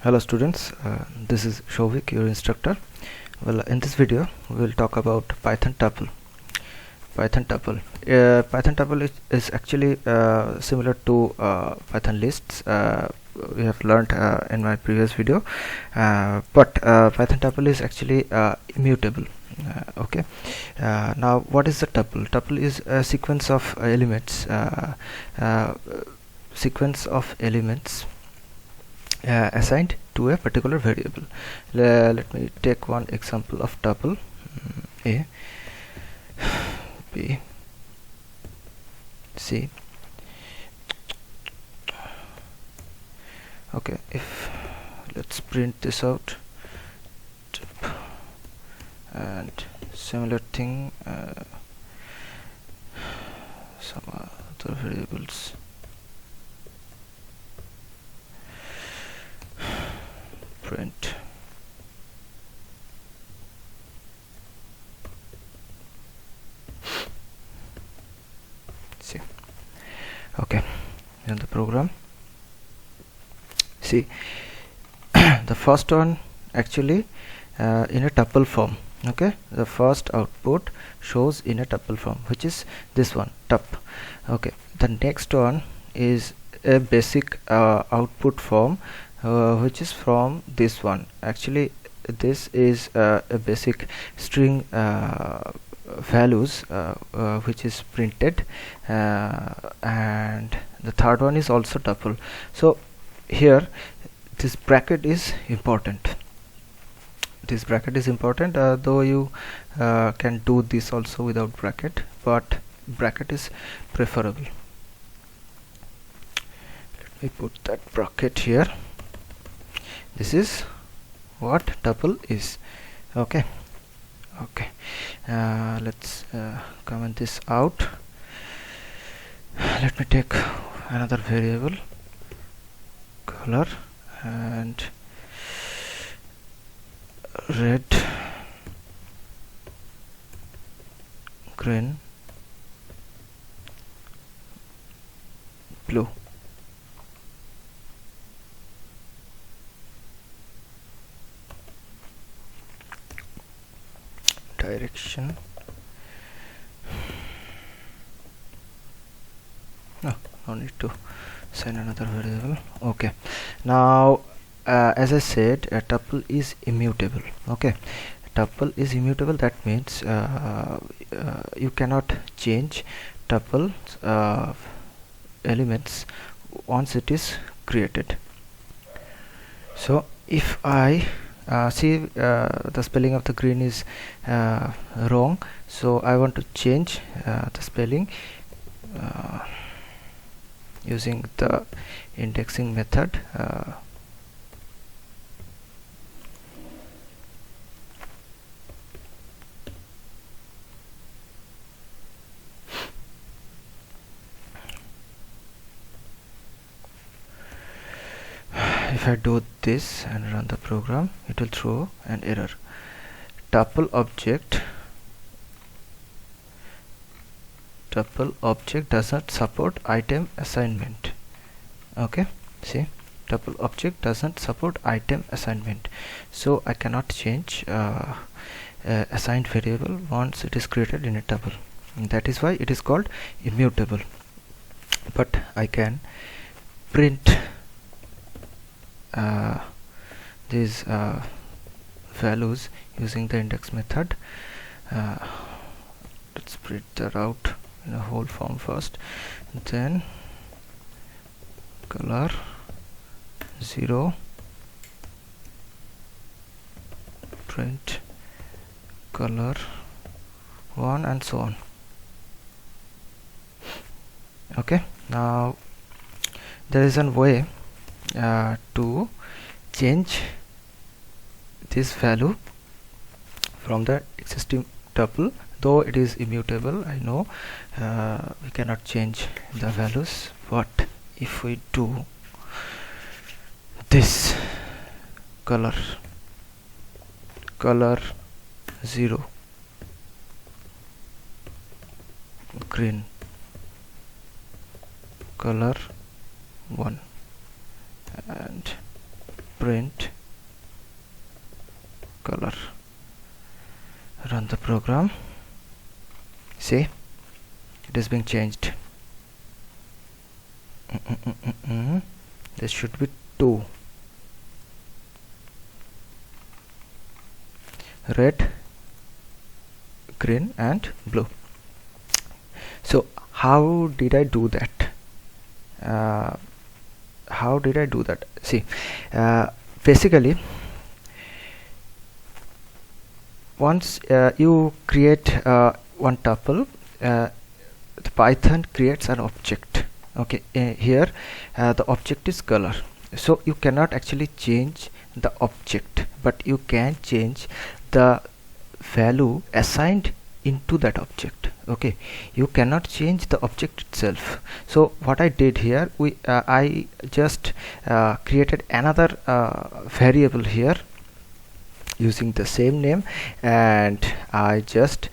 Hello students, this is Shovik, your instructor. Well, in this video we will talk about Python tuple. Python tuple is actually similar to Python lists. We have learned in my previous video, but Python tuple is actually immutable. Okay. Now, what is the tuple? Tuple is a sequence of elements. Assigned to a particular variable. Let me take one example of tuple. A, B, C. Okay, if let's print this out, and similar thing, some other variables. Print see. Okay, in the program, see the first one actually in a tuple form. Okay, the first output shows in a tuple form, which is this one, tup. Okay, the next one is a basic output form, which is from this one. Actually, this is a basic string values which is printed, and the third one is also tuple. So here this bracket is important. Though you can do this also without bracket, but bracket is preferable. Let me put that bracket here. This is what tuple is. Okay, let's comment this out. Let me take another variable, color, and red, green, blue. Direction. No need to send another variable. Okay, now as I said, a tuple is immutable. Okay, tuple is immutable. That means you cannot change tuple elements once it is created. So if I see the spelling of the green is wrong, so I want to change the spelling using the indexing method. If I do this and run the program, it will throw an error. Tuple object does not support item assignment. Okay, see, tuple object doesn't support item assignment, so I cannot change assigned variable once it is created in a tuple. And that is why it is called immutable. But I can print these values using the index method. Let's print that out in a whole form first, then color 0, print color 1, and so on. Okay, now there is a way to change this value from the existing tuple. Though it is immutable, I know we cannot change the values, but if we do this, color 0, green, color 1, and print color, run the program. See, it is being changed. This should be 2. Red, green and blue. So how did I do that? See, basically once you create one tuple, the Python creates an object. Okay, here the object is color, so you cannot actually change the object, but you can change the value assigned into that object. Okay, you cannot change the object itself. So what I did here, I just created another variable here using the same name, and I just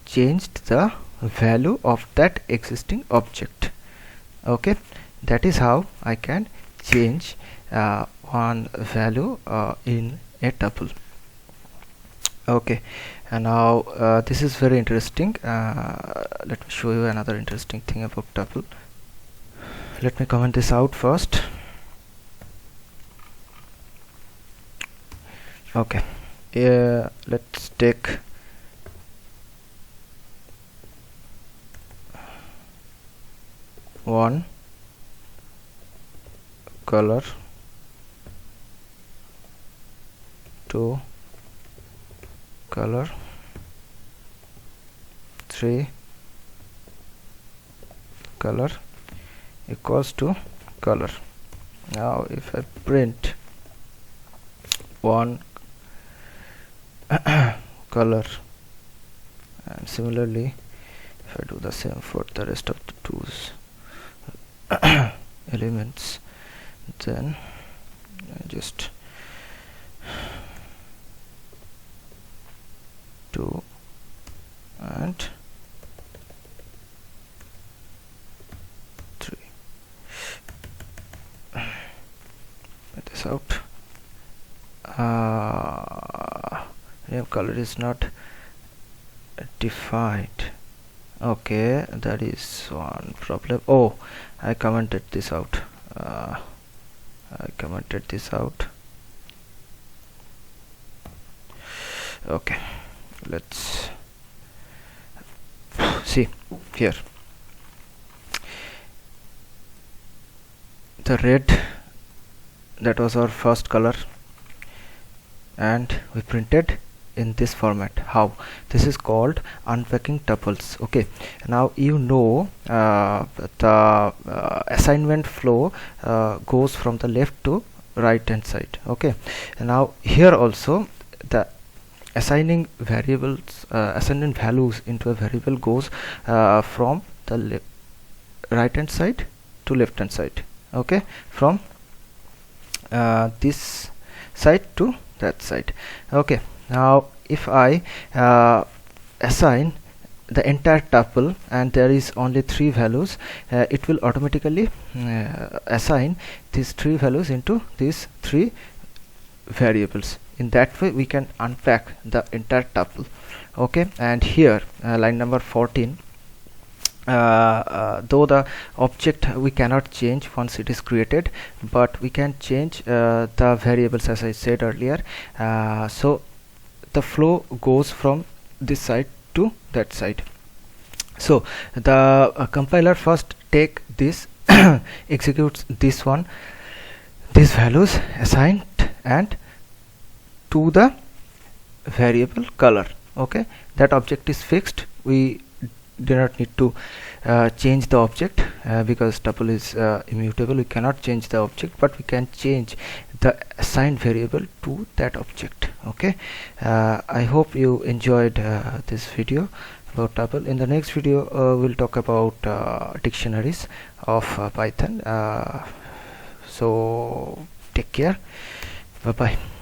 changed the value of that existing object. Okay, that is how I can change one value in a tuple. Okay, and now this is very interesting. Let me show you another interesting thing about tuple. Let me comment this out first. Okay, let's take one color, 2 color, 3 color equals to color. Now if I print one color, and similarly if I do the same for the rest of the twos elements, then just 2 and 3. Get this out. Name color is not defined. Okay, that is one problem. Oh, I commented this out. Okay, let's see here. The red, that was our first color, and we printed in this format. How? This is called unpacking tuples. Okay, now you know the assignment flow goes from the left to right hand side. Okay, and now here also the assigning variables, assigning values into a variable goes from the right hand side to left hand side. Okay, from this side to that side. Okay, now if I assign the entire tuple and there is only 3 values, it will automatically assign these 3 values into these 3 variables. In that way we can unpack the entire tuple. Okay, and here line number 14, though the object we cannot change once it is created, but we can change the variables, as I said earlier. So the flow goes from this side to that side. So the compiler first take this executes this one, these values assigned and to the variable color. Okay, that object is fixed. We do not need to change the object because tuple is immutable. We cannot change the object, but we can change the assigned variable to that object. Okay, I hope you enjoyed this video about tuple. In the next video we'll talk about dictionaries of Python. So take care, bye bye.